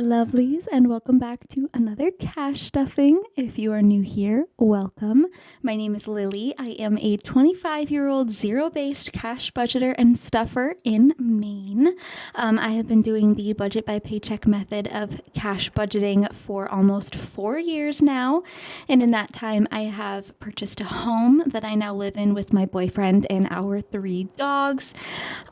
Lovelies, and welcome back to another cash stuffing. If you are new here, welcome. My name is Lily. I am a 25-year-old zero-based cash budgeter and stuffer in Maine. I have been doing the budget by paycheck method of cash budgeting for almost 4 years now, and in that time I have purchased a home that I now live in with my boyfriend and our 3 dogs.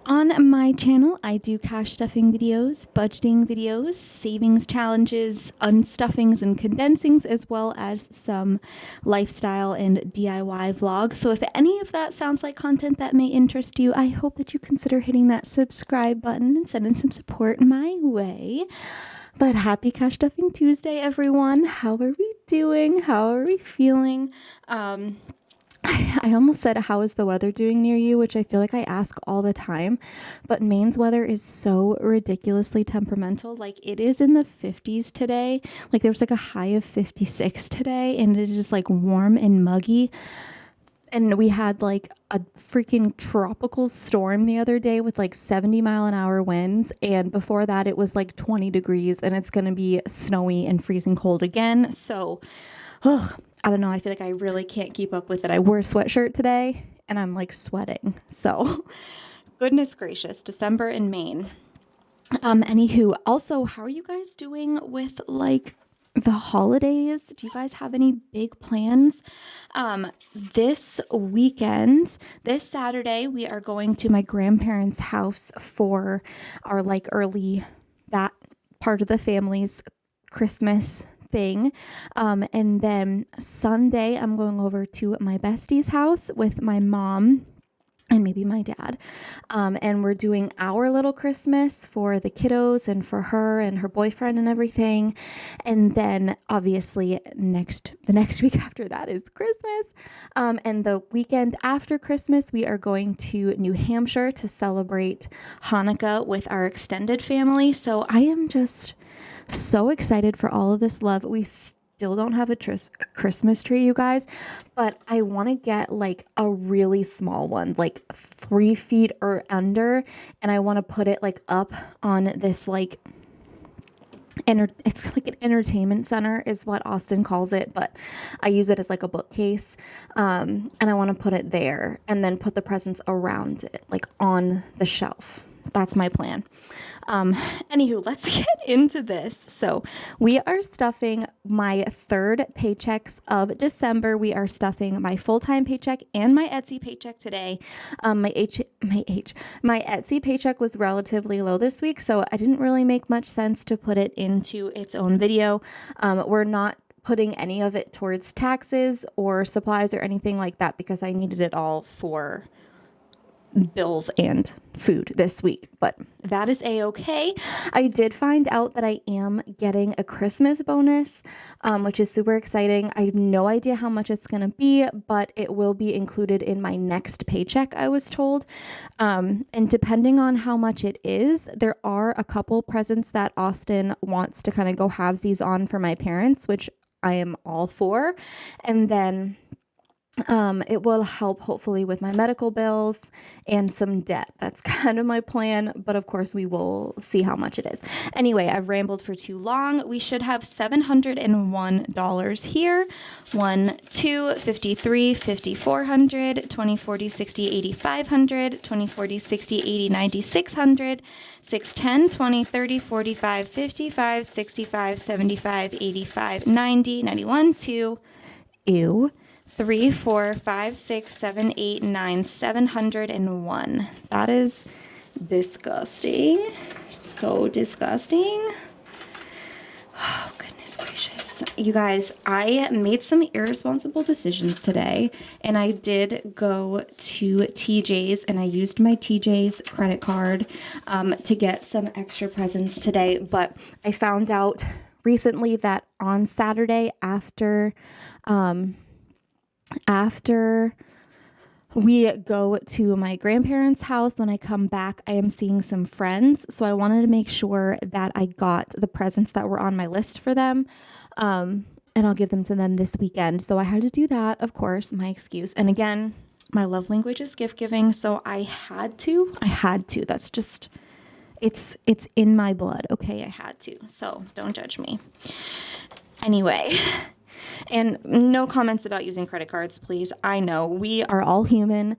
On my channel, I do cash stuffing videos, budgeting videos, savings challenges, unstuffings and condensings, as well as some lifestyle and DIY vlogs. So if any of that sounds like content that may interest you, I hope that you consider hitting that subscribe button and sending some support my way. But happy Cash Stuffing Tuesday, everyone. How are we doing? How are we feeling? I almost said, how is the weather doing near you? Which I feel like I ask all the time. But Maine's weather is so ridiculously temperamental. Like, it is in the 50s today. Like, there was like a high of 56 today. And it is like warm and muggy. And we had like a freaking tropical storm the other day with like 70-mile-an-hour winds. And before that, it was like 20 degrees. And it's going to be snowy and freezing cold again. So, I don't know. I feel like I really can't keep up with it. I wore a sweatshirt today and I'm like sweating. So goodness gracious, December in Maine. Anywho, also, how are you guys doing with like the holidays? Do you guys have any big plans? This weekend, this Saturday, we are going to my grandparents' house for our like early, that part of the family's Christmas thing. And then Sunday, I'm going over to my bestie's house with my mom and maybe my dad. And we're doing our little Christmas for the kiddos and for her and her boyfriend and everything. And then obviously the next week after that is Christmas. And the weekend after Christmas, we are going to New Hampshire to celebrate Hanukkah with our extended family. So I am just so excited for all of this love. We still don't have a Christmas tree, you guys, but I want to get like a really small one, like 3 feet or under, and I want to put it like up on this like it's like an entertainment center is what Austin calls it, but I use it as like a bookcase. And I want to put it there and then put the presents around it, like on the shelf. That's my plan. Anywho, let's get into this. So we are stuffing my 3rd paychecks of December. We are stuffing my full-time paycheck and my Etsy paycheck today. My Etsy paycheck was relatively low this week, so I didn't really make much sense to put it into its own video. We're not putting any of it towards taxes or supplies or anything like that because I needed it all for bills and food this week, but that is a-okay. I did find out that I am getting a Christmas bonus, which is super exciting. I have no idea how much it's going to be, but it will be included in my next paycheck, I was told. And depending on how much it is, there are a couple presents that Austin wants to kind of go halvesies on for my parents, which I am all for. And then it will help hopefully with my medical bills and some debt. That's kind of my plan, but of course we will see how much it is. Anyway, I've rambled for too long. We should have $701 here. 1, 2, 53, 5400, 20, 40, 60, 8500, 20, 40, 60, 80, 90, 600, 6, 10, 20, 30, 45, 55, 65, 75, 85, 90, 91, 2, ew. 3, 4, 5, 6, 7, 8, 9, 701. That is disgusting. So disgusting. Oh, goodness gracious. You guys, I made some irresponsible decisions today, and I did go to TJ's, and I used my TJ's credit card to get some extra presents today, but I found out recently that on Saturday after we go to my grandparents' house, when I come back, I am seeing some friends. So I wanted to make sure that I got the presents that were on my list for them. And I'll give them to them this weekend. So I had to do that, of course, my excuse. And again, my love language is gift giving. So I had to. That's just It's in my blood. Okay, I had to. So don't judge me. Anyway, and no comments about using credit cards, please. I know we are all human.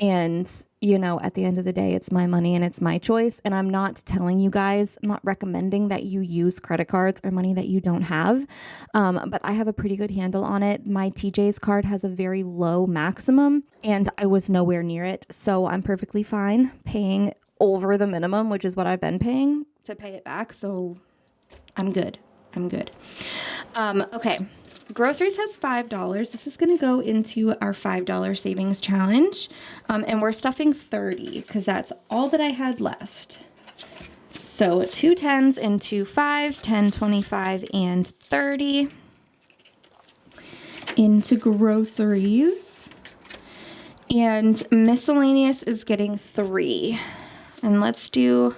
And, you know, at the end of the day, it's my money and it's my choice. And I'm not telling you guys, I'm not recommending that you use credit cards or money that you don't have. But I have a pretty good handle on it. My TJ's card has a very low maximum and I was nowhere near it. So I'm perfectly fine paying over the minimum, which is what I've been paying to pay it back. So I'm good. I'm good. Okay. Groceries has $5. This is going to go into our $5 savings challenge. And we're stuffing 30 because that's all that I had left. So 2 10s and 2 5s, 10, 25, and 30 into groceries. And miscellaneous is getting 3. And let's do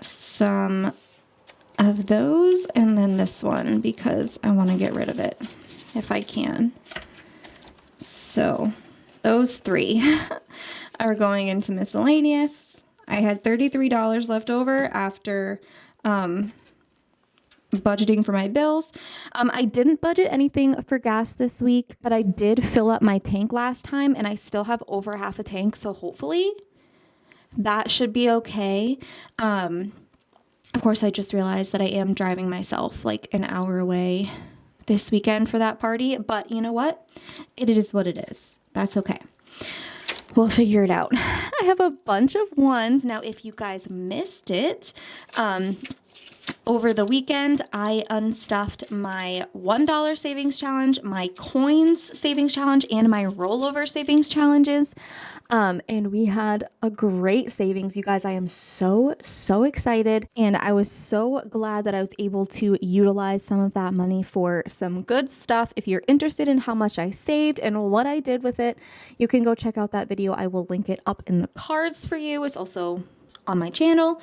some of those and then this one because I want to get rid of it if I can. So those 3 are going into miscellaneous. I had $33 left over after budgeting for my bills. I didn't budget anything for gas this week, but I did fill up my tank last time and I still have over half a tank, so hopefully that should be okay. Of course, I just realized that I am driving myself like an hour away this weekend for that party, but you know what? It is what it is. That's okay. We'll figure it out. I have a bunch of ones. Now, if you guys missed it, over the weekend, I unstuffed my $1 savings challenge, my coins savings challenge, and my rollover savings challenges. And we had a great savings. You guys, I am so excited. And I was so glad that I was able to utilize some of that money for some good stuff. If you're interested in how much I saved and what I did with it, you can go check out that video. I will link it up in the cards for you. It's also on my channel.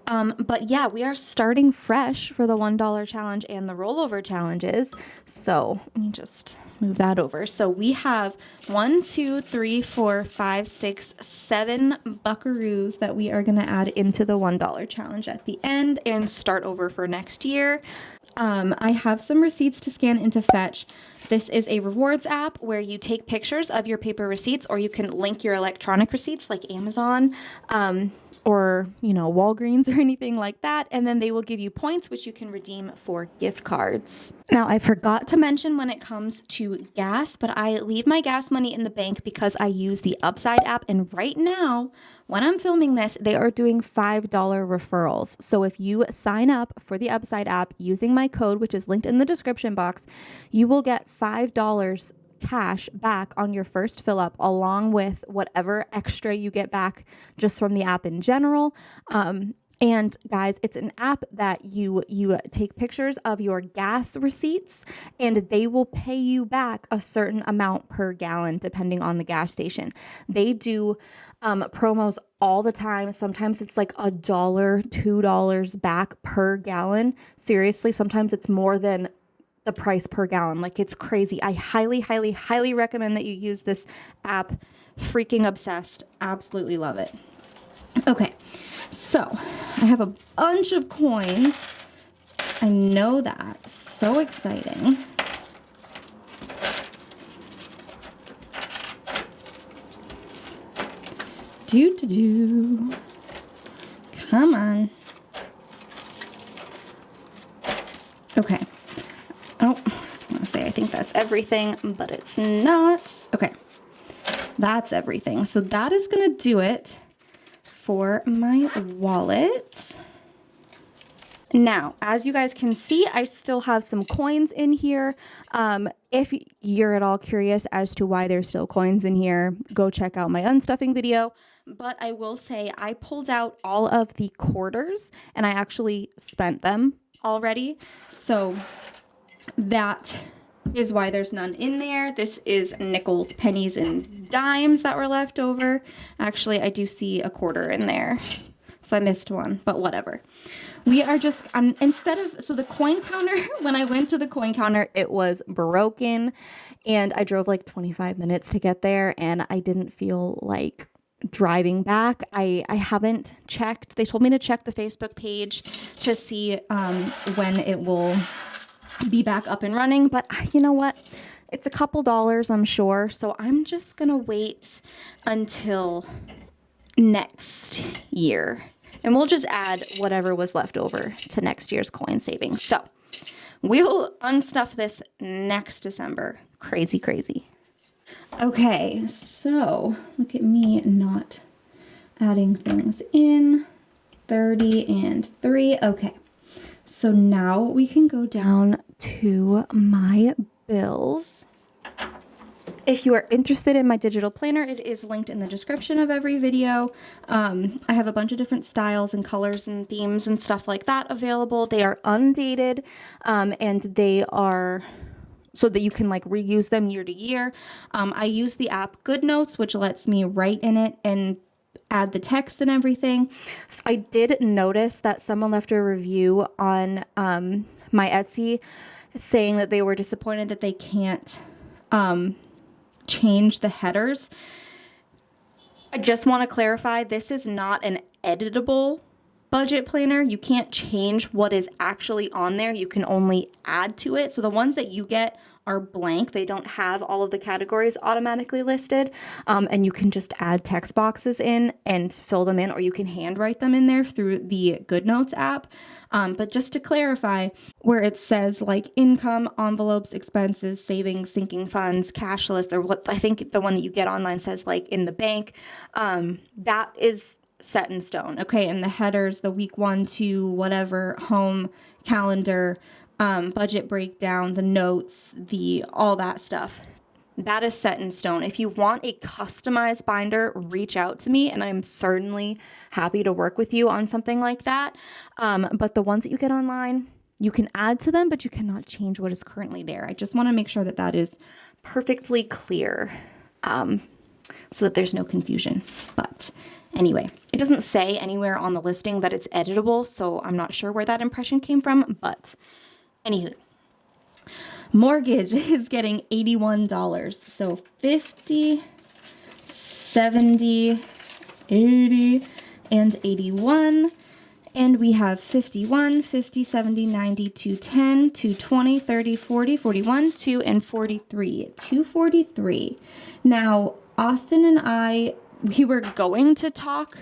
But yeah, we are starting fresh for the $1 challenge and the rollover challenges. So let me just move that over. So we have 1, 2, 3, 4, 5, 6, 7 buckaroos that we are going to add into the $1 challenge at the end and start over for next year. I have some receipts to scan into Fetch. This is a rewards app where you take pictures of your paper receipts, or you can link your electronic receipts like Amazon, or, you know, Walgreens or anything like that. And then they will give you points, which you can redeem for gift cards. Now, I forgot to mention when it comes to gas, but I leave my gas money in the bank because I use the Upside app. And right now, when I'm filming this, they are doing $5 referrals. So if you sign up for the Upside app using my code, which is linked in the description box, you will get $5 cash back on your first fill up, along with whatever extra you get back just from the app in general. And guys, it's an app that you take pictures of your gas receipts and they will pay you back a certain amount per gallon depending on the gas station. They do promos all the time. Sometimes it's like $1, $2 back per gallon. Seriously, sometimes it's more than the price per gallon. Like, it's crazy. I highly recommend that you use this app. Freaking obsessed. Absolutely love it. Okay, so I have a bunch of coins. I know that. So exciting. Come on. Okay. Oh, I was going to say, I think that's everything, but it's not. Okay, that's everything. So that is going to do it for my wallet. Now, as you guys can see, I still have some coins in here. If you're at all curious as to why there's still coins in here, go check out my unstuffing video. But I will say I pulled out all of the quarters and I actually spent them already. So that is why there's none in there. This is nickels, pennies, and dimes that were left over. Actually, I do see a quarter in there. So I missed one, but whatever. We are just, so the coin counter, when I went to the coin counter, it was broken and I drove like 25 minutes to get there and I didn't feel like driving back. I haven't checked. They told me to check the Facebook page to see when it will be back up and running. But you know what? It's a couple dollars, I'm sure. So I'm just going to wait until next year. And we'll just add whatever was left over to next year's coin savings. So we'll unstuff this next December. Crazy, crazy. Okay, so look at me not adding things in. 30 and 3. Okay, so now we can go down to my bills. If you are interested in my digital planner, it is linked in the description of every video. I have a bunch of different styles and colors and themes and stuff like that available. They are undated, and they are so that you can like reuse them year to year. I use the app GoodNotes, which lets me write in it and add the text and everything. So I did notice that someone left a review on my Etsy saying that they were disappointed that they can't change the headers. I just want to clarify, this is not an editable budget planner. You can't change what is actually on there. You can only add to it. So the ones that you get are blank. They don't have all of the categories automatically listed. And you can just add text boxes in and fill them in, or you can handwrite them in there through the GoodNotes app. But just to clarify, where it says like income, envelopes, expenses, savings, sinking funds, cashless, or what I think the one that you get online says like in the bank, that is set in stone. Okay, and the headers, the week 1 to whatever, home, calendar, budget breakdown, the notes, all that stuff, that is set in stone. If you want a customized binder, reach out to me and I'm certainly happy to work with you on something like that. But the ones that you get online, you can add to them, but you cannot change what is currently there. I just want to make sure that that is perfectly clear, so that there's no confusion. But anyway, it doesn't say anywhere on the listing that it's editable, so I'm not sure where that impression came from, but anywho. Mortgage is getting $81. So 50, 70, 80, and 81. And we have 51, 50, 70, 90, 210, 220, 30, 40, 41, 2, and 43. 243. Now, Austin and we were going to talk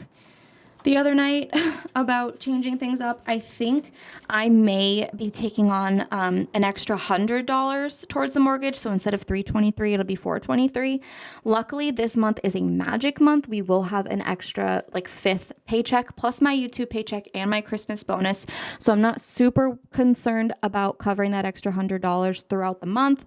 the other night about changing things up. I think I may be taking on an extra $100 towards the mortgage. So instead of $323, it'll be $423. Luckily, this month is a magic month. We will have an extra like 5th paycheck plus my YouTube paycheck and my Christmas bonus. So I'm not super concerned about covering that extra $100 throughout the month,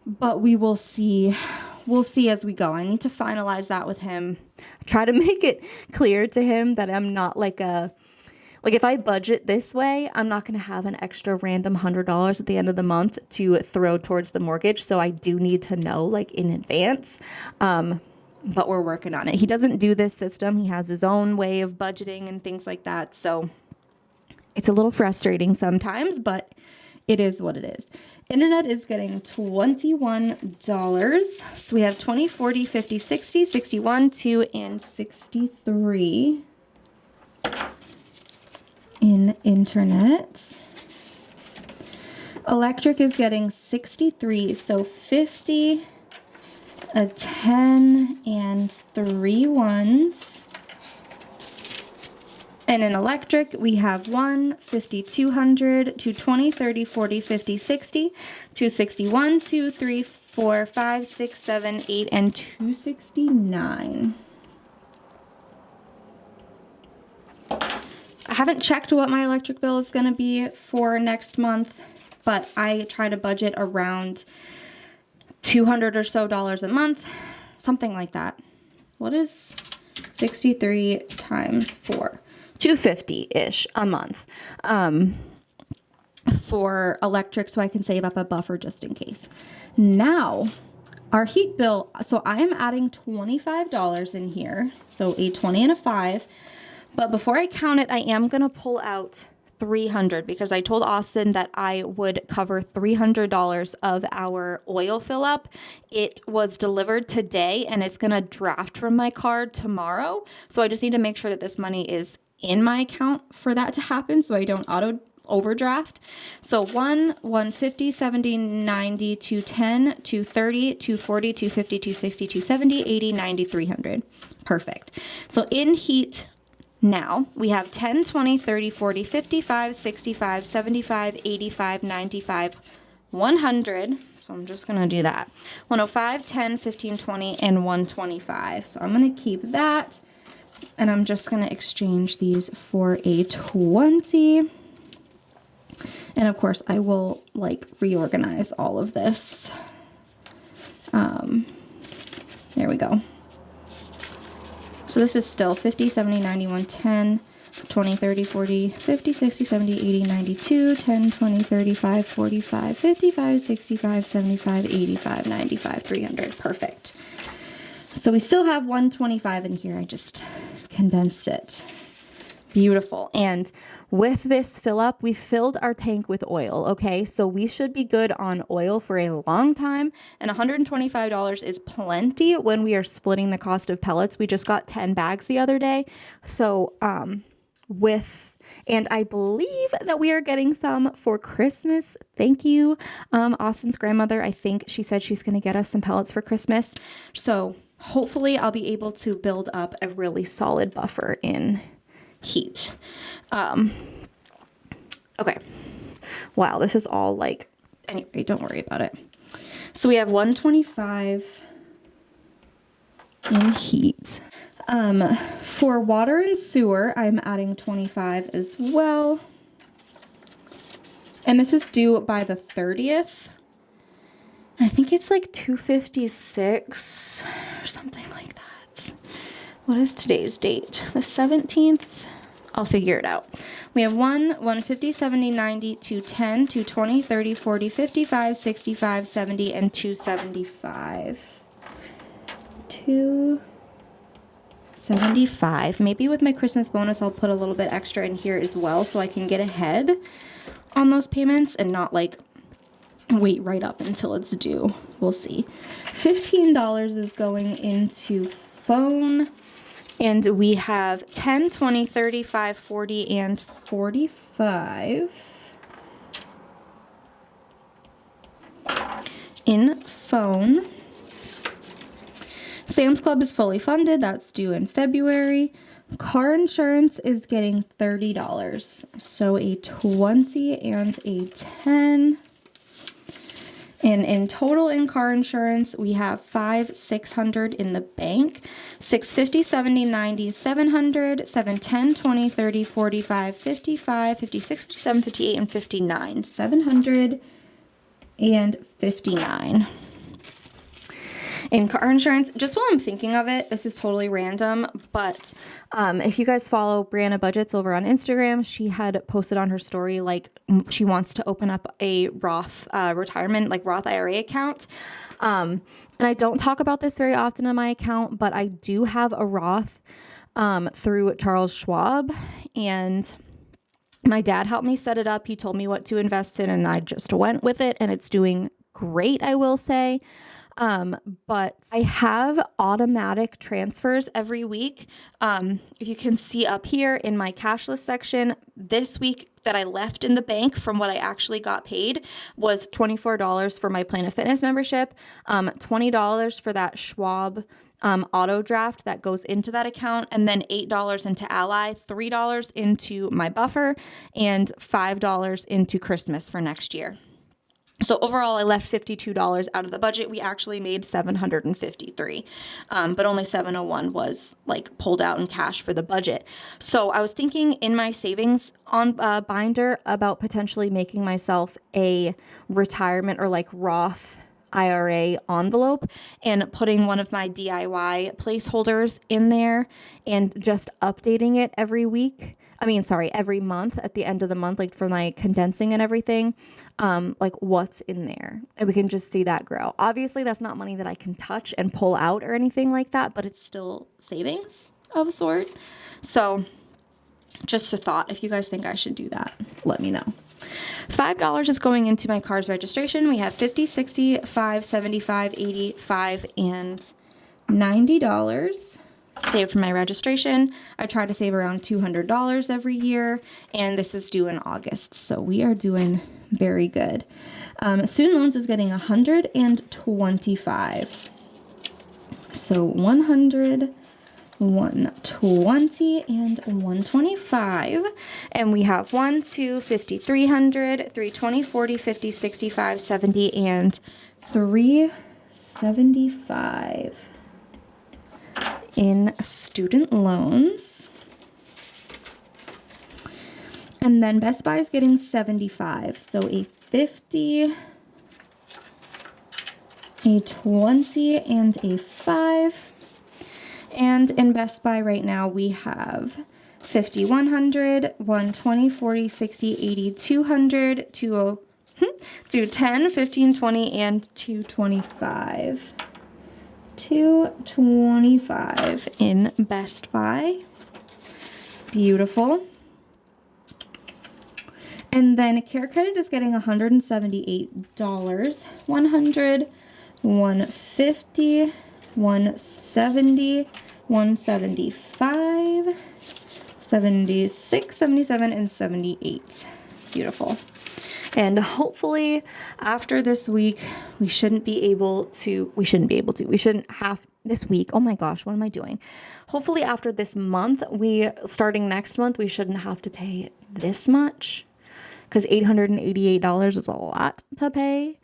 but we will see. We'll see as we go. I need to finalize that with him. Try to make it clear to him that I'm not like if I budget this way, I'm not going to have an extra random $100 at the end of the month to throw towards the mortgage. So I do need to know like in advance. But we're working on it. He doesn't do this system. He has his own way of budgeting and things like that. So it's a little frustrating sometimes, but it is what it is. Internet is getting $21. So we have 20, 40, 50, 60, 61, 2, and 63 in internet. Electric is getting 63. So 50, a 10, and 3 ones. And in electric, we have 1, 50, 200, 220, 30, 40, 50, 60, 261, 2, 3, 4, 5, 6, 7, 8, and 269. I haven't checked what my electric bill is going to be for next month, but I try to budget around $200 or so a month, something like that. What is 63 times 4? $250-ish a month for electric, so I can save up a buffer just in case. Now, our heat bill, so I am adding $25 in here, so a 20 and a 5. But before I count it, I am going to pull out $300 because I told Austin that I would cover $300 of our oil fill up. It was delivered today and it's going to draft from my card tomorrow. So I just need to make sure that this money is in my account for that to happen so I don't auto overdraft. So 150, 70, 90, 210, 230, 240, 250, 260, 270, 80, 90, 300. Perfect. So in heat now we have 10, 20, 30, 40, 55, 65, 75, 85, 95, 100. So I'm just going to do that. 105, 10, 15, 20, and 125. So I'm going to keep that. And I'm just going to exchange these for a 20. And of course, I will like reorganize all of this. There we go. So this is still 50, 70, 90, 110, 20, 30, 40, 50, 60, 70, 80, 92, 10, 20, 35, 45, 55, 65, 75, 85, 95, 300. Perfect. So we still have 125 in here. I just condensed it. Beautiful. And with this fill up, we filled our tank with oil. Okay. So we should be good on oil for a long time. And $125 is plenty when we are splitting the cost of pellets. We just got 10 bags the other day. So, and I believe that we are getting some for Christmas. Thank you. Austin's grandmother, I think she said she's going to get us some pellets for Christmas. So hopefully I'll be able to build up a really solid buffer in heat. Okay. Wow, this is all like, anyway, don't worry about it. So we have 125 in heat. For water and sewer, I'm adding 25 as well. And this is due by the 30th. I think it's like 256 or something like that. What is today's date? The 17th? I'll figure it out. We have 150, 70, 90, 210, 220, 30, 40, 55, 65, 70, and 275. 275. Maybe with my Christmas bonus, I'll put a little bit extra in here as well so I can get ahead on those payments and not like wait right up until it's due. We'll see. $15 is going into phone. And we have 10, 20, 35, 40, and 45 in phone. Sam's Club is fully funded. That's due in February. Car insurance is getting $30. So a 20 and a 10. And in total in car insurance, we have 600 in the bank, 650, 70, 90, 700, 710, 20, 30, 45, 55, 56, 57, 58, and 59. 759. In car insurance, just while I'm thinking of it, this is totally random, but if you guys follow Brianna Budgets over on Instagram, she had posted on her story like she wants to open up a Roth retirement, like Roth IRA account. And I don't talk about this very often on my account, but I do have a Roth through Charles Schwab, and my dad helped me set it up. He told me what to invest in, and I just went with it, and it's doing great, I will say. But I have automatic transfers every week. You can see up here in my cashless section, this week that I left in the bank from what I actually got paid was $24 for my Planet Fitness membership, $20 for that Schwab auto draft that goes into that account, and then $8 into Ally, $3 into my buffer, and $5 into Christmas for next year. So overall, I left $52 out of the budget. We actually made $753, but only $701 was like pulled out in cash for the budget. So I was thinking in my savings on binder about potentially making myself a retirement or like Roth IRA envelope and putting one of my DIY placeholders in there and just updating it every month at the end of the month, like for my condensing and everything, like what's in there. And we can just see that grow. Obviously, that's not money that I can touch and pull out or anything like that, but it's still savings of a sort. So Just a thought. If you guys think I should do that, let me know. $5 is going into my car's registration. We have $50, $60, $5, $75, $85, and $90 saved from my registration. I try to save around $200 every year, and this is due in August, so we are doing very good. Student loans is getting $125. So 100, 120, and 125. And we have 1, 2, 50, 300, 320, 40, 50, 65, 70, and 375 in student loans. And then Best Buy is getting 75. So a 50, a 20, and a 5. And in Best Buy right now we have 50, 100, 120, 40, 60, 80, 200, 210, 15, 20, and 225. 225 in Best Buy. Beautiful. And then Care Credit is getting $178. 100, 150, 170, 175, 76, 77, and 78. Beautiful. And hopefully after this week, we shouldn't have this week. Oh my gosh, what am I doing? Hopefully after this month, starting next month, we shouldn't have to pay this much, because $888 is a lot to pay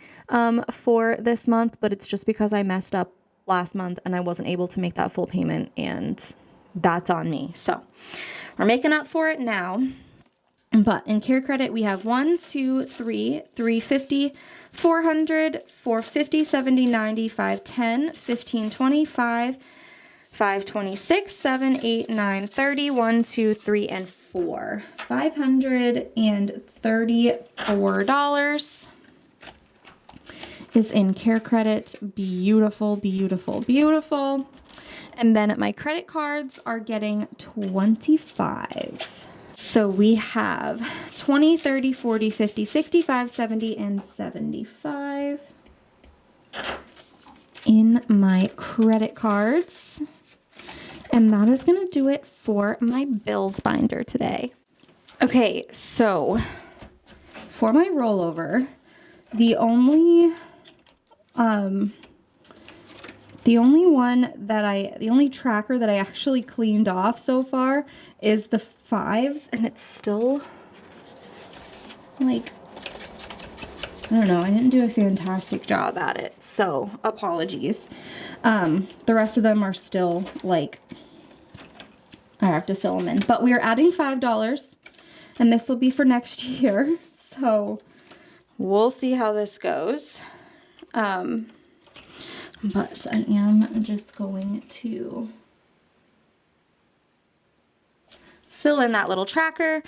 for this month, but it's just because I messed up last month and I wasn't able to make that full payment, and that's on me. So we're making up for it now. But in Care Credit, we have 1, 2, 3, 350, 400, 450, 70, 90, 510, 15, 25, 526, 7, 8, 9, 30, 1, 2, 3, and 4. $534 is in Care Credit. Beautiful, beautiful, beautiful. And then my credit cards are getting 25. So we have 20, 30, 40, 50, 65, 70, and 75 in my credit cards. And that is going to do it for my bills binder today. Okay, so for my rollover, the only tracker that I actually cleaned off so far is the 5s, and it's still like, I don't know, I didn't do a fantastic job at it, so apologies. The rest of them are still like, I have to fill them in, but we are adding $5, and this will be for next year, so we'll see how this goes. But I am just going to fill in that little tracker.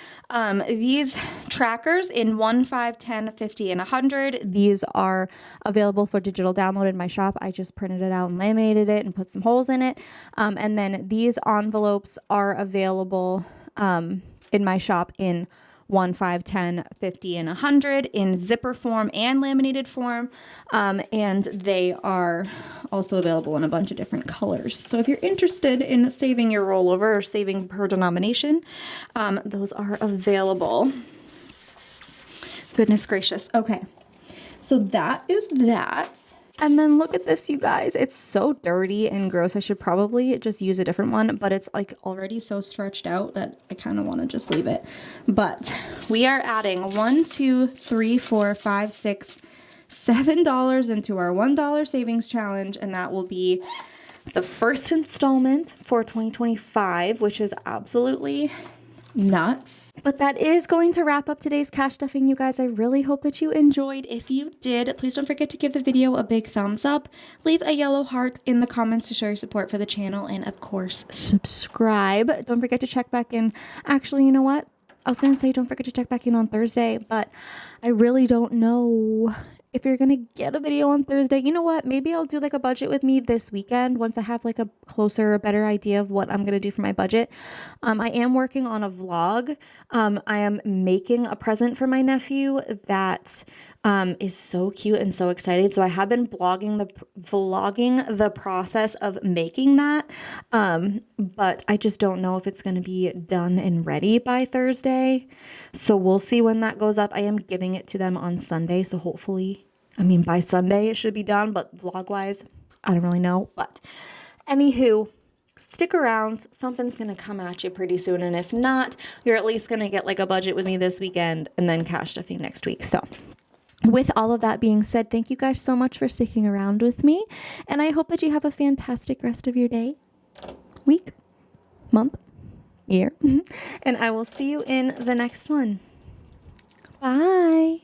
These trackers in 1, 5, 10, 50, and 100, these are available for digital download in my shop. I just printed it out and laminated it and put some holes in it. And then these envelopes are available in my shop in 1, 5, 10, 50, and 100 in zipper form and laminated form. And they are also available in a bunch of different colors. So if you're interested in saving your rollover or saving per denomination, those are available. Goodness gracious. Okay, so that is that. And then look at this, you guys. It's so dirty and gross. I should probably just use a different one, but it's like already so stretched out that I kind of want to just leave it. But we are adding $1, 2, 3, 4, 5, 6, $7 into our $1 savings challenge, and that will be the first installment for 2025, which is absolutely nuts. But that is going to wrap up today's cash stuffing, you guys. I really hope that you enjoyed. If you did, please don't forget to give the video a big thumbs up, leave a yellow heart in the comments to show your support for the channel, and of course subscribe. Don't forget to check back in. Actually, you know what, I was gonna say don't forget to check back in on Thursday, but I really don't know if you're going to get a video on Thursday, you know what? Maybe I'll do like a budget with me this weekend once I have like a closer, better idea of what I'm going to do for my budget. I am working on a vlog. I am making a present for my nephew that is so cute and so excited. So I have been vlogging the process of making that. But I just don't know if it's going to be done and ready by Thursday. So we'll see when that goes up. I am giving it to them on Sunday. So hopefully, by Sunday it should be done, but vlog wise, I don't really know. But anywho, stick around. Something's going to come at you pretty soon. And if not, you're at least going to get like a budget with me this weekend and then cash stuffing next week. So with all of that being said, thank you guys so much for sticking around with me. And I hope that you have a fantastic rest of your day, week, month, year. And I will see you in the next one. Bye.